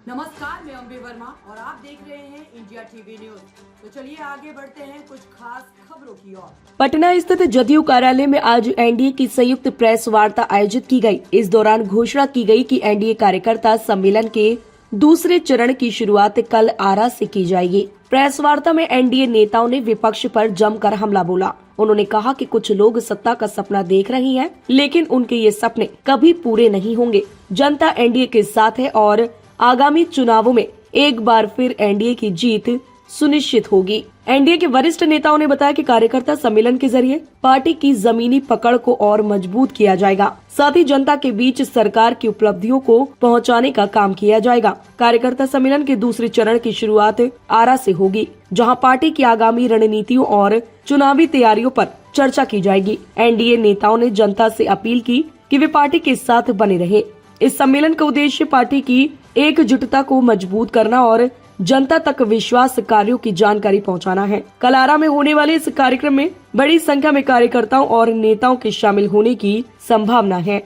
नमस्कार, मैं अम्बे वर्मा और आप देख रहे हैं इंडिया टीवी न्यूज। तो चलिए आगे बढ़ते हैं कुछ खास खबरों की ओर। पटना स्थित जदयू कार्यालय में आज एनडीए की संयुक्त प्रेस वार्ता आयोजित की गई। इस दौरान घोषणा की गई कि एनडीए कार्यकर्ता सम्मेलन के दूसरे चरण की शुरुआत कल आरा से की जाएगी। प्रेस वार्ता में एनडीए नेताओं ने विपक्ष पर जमकर हमला बोला। उन्होंने कहा कि कुछ लोग सत्ता का सपना देख रही हैं, लेकिन उनके ये सपने कभी पूरे नहीं होंगे। जनता एनडीए के साथ है और आगामी चुनावों में एक बार फिर एनडीए की जीत सुनिश्चित होगी। एनडीए के वरिष्ठ नेताओं ने बताया कि कार्यकर्ता सम्मेलन के जरिए पार्टी की जमीनी पकड़ को और मजबूत किया जाएगा। साथ ही जनता के बीच सरकार की उपलब्धियों को पहुंचाने का काम किया जाएगा। कार्यकर्ता सम्मेलन के दूसरे चरण की शुरुआत आरा से होगी, जहां पार्टी की आगामी रणनीतियों और चुनावी तैयारियों पर चर्चा की जाएगी। एनडीए नेताओं ने जनता से अपील की कि वे पार्टी के साथ बने रहे। इस सम्मेलन का उद्देश्य पार्टी की एकजुटता को मजबूत करना और जनता तक विश्वास कार्यों की जानकारी पहुंचाना है। कल आरा में होने वाले इस कार्यक्रम में बड़ी संख्या में कार्यकर्ताओं और नेताओं के शामिल होने की संभावना है।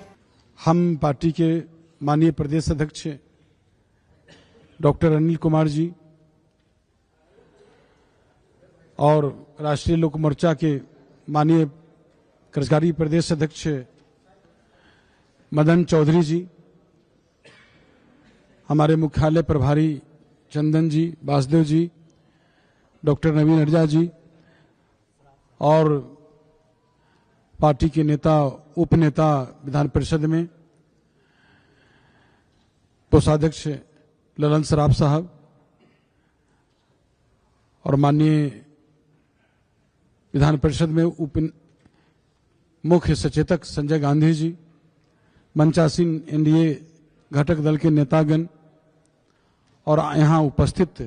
हम पार्टी के माननीय प्रदेश अध्यक्ष डॉक्टर अनिल कुमार जी और राष्ट्रीय लोक मोर्चा के माननीय कार्यकारी प्रदेश अध्यक्ष मदन चौधरी जी, हमारे मुख्यालय प्रभारी चंदन जी, वासुदेव जी, डॉक्टर नवीन अडजा जी और पार्टी के नेता उपनेता विधान परिषद में कोषाध्यक्ष ललन सराफ साहब और माननीय विधान परिषद में उप मुख्य सचेतक संजय गांधी जी, मंचासीन एनडीए घटक दल के नेतागण और यहाँ उपस्थित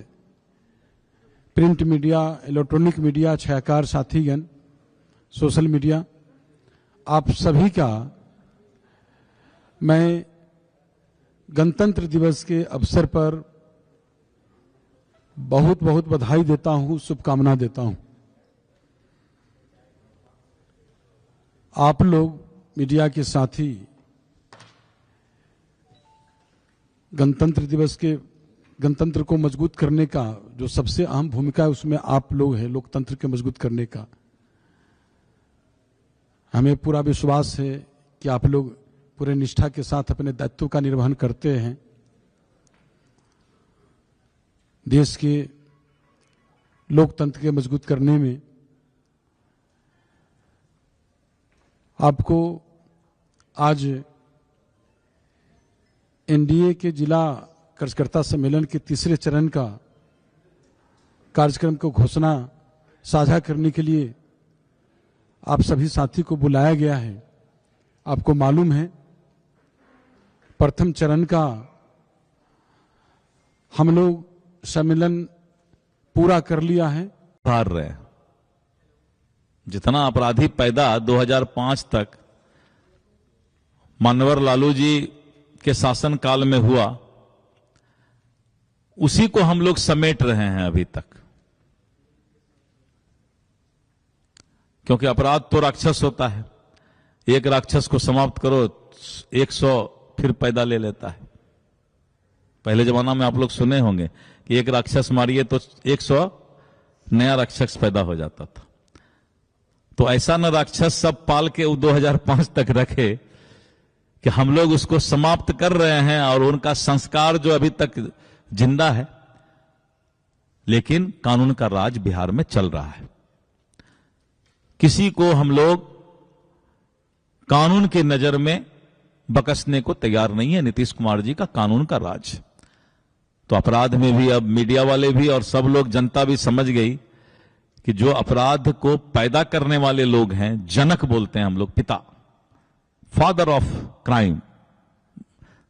प्रिंट मीडिया, इलेक्ट्रॉनिक मीडिया, छायाकार साथीगण, सोशल मीडिया, आप सभी का मैं गणतंत्र दिवस के अवसर पर बहुत बहुत बधाई देता हूं, शुभकामना देता हूं। आप लोग मीडिया के साथी गणतंत्र दिवस के गणतंत्र को मजबूत करने का जो सबसे अहम भूमिका है उसमें आप लोग हैं, लोकतंत्र के मजबूत करने का। हमें पूरा विश्वास है कि आप लोग पूरे निष्ठा के साथ अपने दायित्व का निर्वहन करते हैं। देश के लोकतंत्र के मजबूत करने में आपको आज एनडीए के जिला कार्यकर्ता सम्मेलन के तीसरे चरण का कार्यक्रम को घोषणा साझा करने के लिए आप सभी साथी को बुलाया गया है। आपको मालूम है प्रथम चरण का हम लोग सम्मेलन पूरा कर लिया है। हार रहे हैं। जितना अपराधी पैदा 2005 तक मानवर लालू जी के शासन काल में हुआ, उसी को हम लोग समेट रहे हैं अभी तक। क्योंकि अपराध तो राक्षस होता है, एक राक्षस को समाप्त करो 100 फिर पैदा ले लेता है। पहले जमाना में आप लोग सुने होंगे कि एक राक्षस मारिए तो 100 नया राक्षस पैदा हो जाता था। तो ऐसा न राक्षस सब पाल के 2005 तक रखे कि हम लोग उसको समाप्त कर रहे हैं और उनका संस्कार जो अभी तक जिंदा है, लेकिन कानून का राज बिहार में चल रहा है। किसी को हम लोग कानून की नजर में बकसने को तैयार नहीं है। नीतीश कुमार जी का कानून का राज। तो अपराध में भी अब मीडिया वाले भी और सब लोग, जनता भी समझ गई कि जो अपराध को पैदा करने वाले लोग हैं, जनक बोलते हैं हम लोग, पिता, फादर ऑफ क्राइम।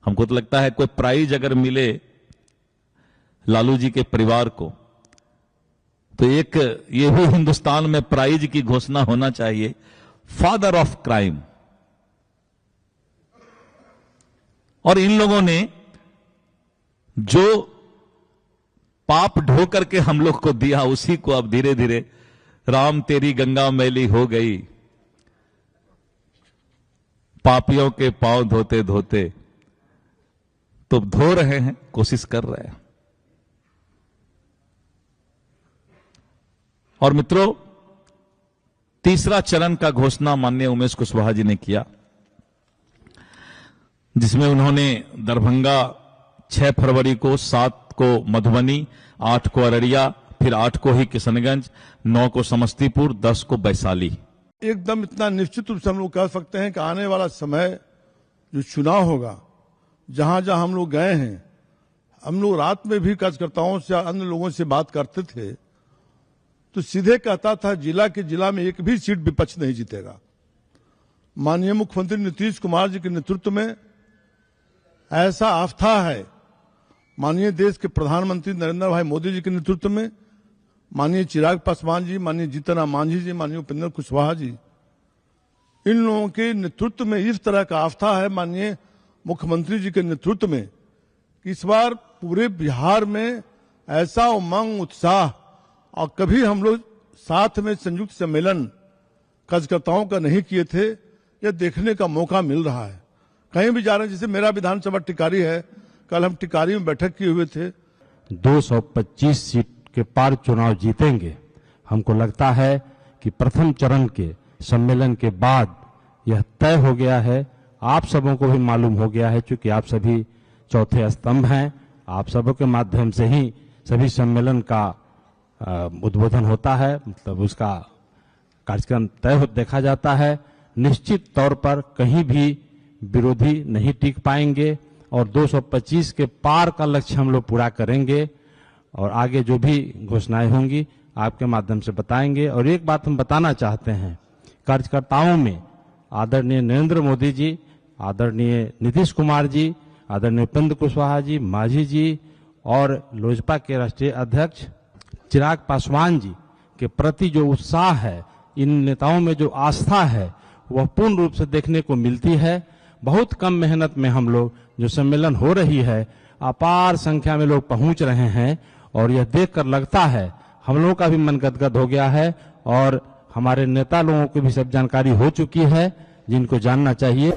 हमको तो लगता है कोई प्राइज अगर मिले लालू जी के परिवार को, तो एक ये भी हिंदुस्तान में प्राइज की घोषणा होना चाहिए, फादर ऑफ क्राइम। और इन लोगों ने जो पाप ढो करके हम लोग को दिया, उसी को अब धीरे धीरे राम तेरी गंगा मैली हो गई, पापियों के पांव धोते धोते तो धो रहे हैं, कोशिश कर रहे हैं। और मित्रों, तीसरा चरण का घोषणा माननीय उमेश कुशवाहा जी ने किया, जिसमें उन्होंने दरभंगा 6 फरवरी को, 7 को मधुबनी, 8 को अररिया, फिर 8 को ही किशनगंज, 9 को समस्तीपुर, 10 को वैशाली। एकदम इतना निश्चित रूप से हम लोग कह सकते हैं कि आने वाला समय जो चुनाव होगा, जहां जहां हम लोग गए हैं, हम लोग रात में भी कार्यकर्ताओं से, अन्य लोगों से बात करते थे, तो सीधे कहता था जिला में एक भी सीट विपक्ष नहीं जीतेगा। माननीय मुख्यमंत्री नीतीश कुमार जी के नेतृत्व में ऐसा आस्था है, माननीय देश के प्रधानमंत्री नरेंद्र भाई मोदी जी के नेतृत्व में, माननीय चिराग पासवान जी, माननीय जीतन राम मांझी जी, माननीय उपेंद्र कुशवाहा जी, इन लोगों के नेतृत्व में इस तरह का आस्था है माननीय मुख्यमंत्री जी के नेतृत्व में कि इस बार पूरे बिहार में ऐसा उमंग, उत्साह, और कभी हम लोग साथ में संयुक्त सम्मेलन कार्यकर्ताओं का नहीं किए थे, यह देखने का मौका मिल रहा है। कहीं भी जा रहे हैं, जैसे मेरा विधानसभा टिकारी है, कल हम टिकारी में बैठक किए हुए थे। 225 सीट के पार चुनाव जीतेंगे। हमको लगता है कि प्रथम चरण के सम्मेलन के बाद यह तय हो गया है। आप सबों को भी मालूम हो गया है, क्योंकि आप सभी चौथे स्तंभ हैं। आप सबों के माध्यम से ही सभी सम्मेलन का उद्बोधन होता है, मतलब उसका कार्यक्रम तय देखा जाता है। निश्चित तौर पर कहीं भी विरोधी नहीं टिक पाएंगे और 225 के पार का लक्ष्य हम लोग पूरा करेंगे और आगे जो भी घोषणाएं होंगी आपके माध्यम से बताएंगे। और एक बात हम बताना चाहते हैं, कार्यकर्ताओं में आदरणीय नरेंद्र मोदी जी, आदरणीय नीतीश कुमार जी, आदरणीय उपेंद्र कुशवाहा जी, मांझी जी और लोजपा के राष्ट्रीय अध्यक्ष चिराग पासवान जी के प्रति जो उत्साह है, इन नेताओं में जो आस्था है, वह पूर्ण रूप से देखने को मिलती है। बहुत कम मेहनत में हम लोग जो सम्मेलन हो रही है, अपार संख्या में लोग पहुंच रहे हैं और यह देखकर लगता है हम लोगों का भी मन गदगद हो गया है और हमारे नेता लोगों को भी सब जानकारी हो चुकी है जिनको जानना चाहिए।